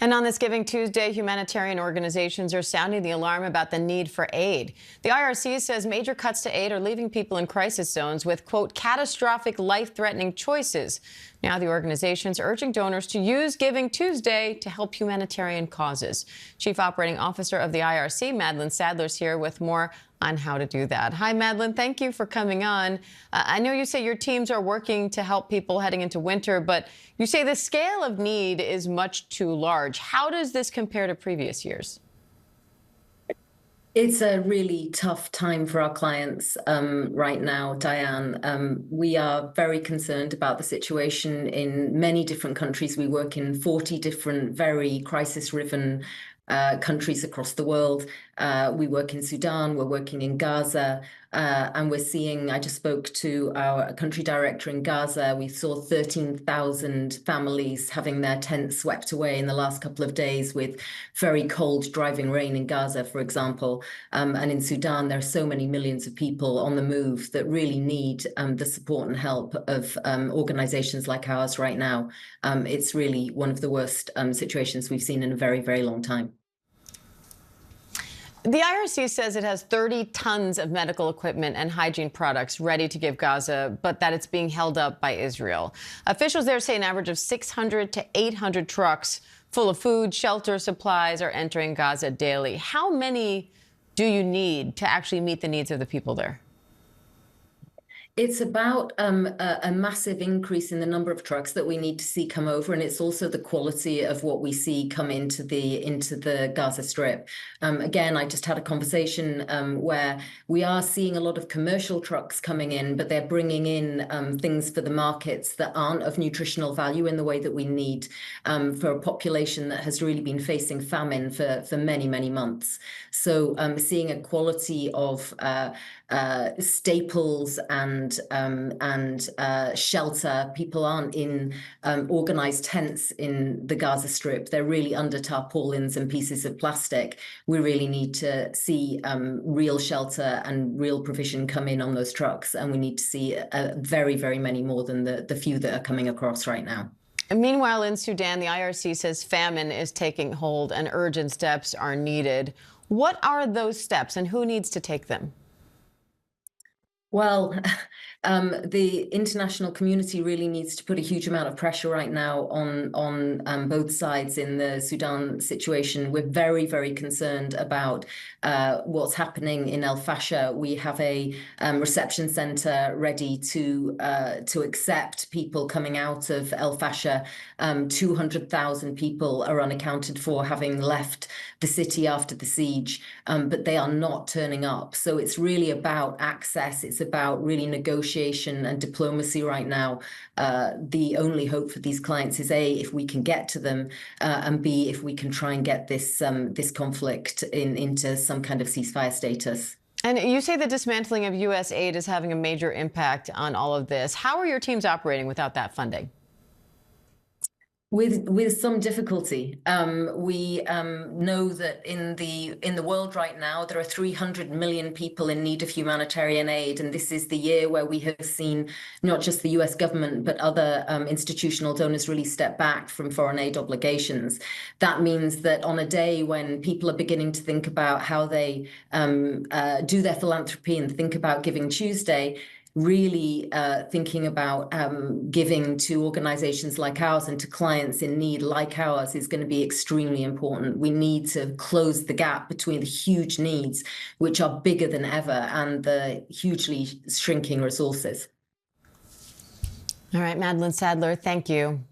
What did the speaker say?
And on this Giving Tuesday, humanitarian organizations are sounding the alarm about the need for aid. The IRC says major cuts to aid are leaving people in crisis zones with, quote, catastrophic life-threatening choices. Now the organization's urging donors to use Giving Tuesday to help humanitarian causes. Chief Operating Officer of the IRC, Madlin Sadler, is here with more on how to do that. Hi, Madlin. Thank you for coming on. I know you say your teams are working to help people heading into winter, but you say the scale of need is much too large. How does this compare to previous years? It's a really tough time for our clients right now, Diane. We are very concerned about the situation in many different countries. We work in 40 different, very crisis-riven countries across the world. We work in Sudan, we're working in Gaza, and we're seeing, I just spoke to our country director in Gaza, we saw 13,000 families having their tents swept away in the last couple of days with very cold driving rain in Gaza, for example. And in Sudan, there are so many millions of people on the move that really need the support and help of organizations like ours right now. It's really one of the worst situations we've seen in a very, very long time. The IRC says it has 30 tons of medical equipment and hygiene products ready to give Gaza, but that it's being held up by Israel. Officials there say an average of 600 to 800 trucks full of food, shelter, supplies are entering Gaza daily. How many do you need to actually meet the needs of the people there? It's about a massive increase in the number of trucks that we need to see come over, and it's also the quality of what we see come into the Gaza Strip. Again, I just had a conversation where we are seeing a lot of commercial trucks coming in, but they're bringing in things for the markets that aren't of nutritional value in the way that we need for a population that has really been facing famine for many, many months. So seeing a quality of staples and shelter. People aren't in organized tents in the Gaza Strip. They're really under tarpaulins and pieces of plastic. We really need to see real shelter and real provision come in on those trucks. And we need to see very, very many more than the few that are coming across right now. And meanwhile, in Sudan, the IRC says famine is taking hold and urgent steps are needed. What are those steps and who needs to take them? Well, the international community really needs to put a huge amount of pressure right now on both sides in the Sudan situation. We're very, very concerned about what's happening in El Fasher. We have a reception center ready to accept people coming out of El Fasher. 200,000 people are unaccounted for, having left the city after the siege, but they are not turning up. So it's really about access. It's about really negotiation and diplomacy right now. The only hope for these clients is A, if we can get to them, and B, if we can try and get this conflict into some kind of ceasefire status. And you say the dismantling of U.S. aid is having a major impact on all of this. How are your teams operating without that funding? With some difficulty. We know that in the world right now, there are 300 million people in need of humanitarian aid. And this is the year where we have seen not just the US government, but other institutional donors really step back from foreign aid obligations. That means that on a day when people are beginning to think about how they do their philanthropy and think about Giving Tuesday, really thinking about giving to organizations like ours and to clients in need like ours is going to be extremely important. We need to close the gap between the huge needs, which are bigger than ever, and the hugely shrinking resources. All right, Madlin Sadler, thank you.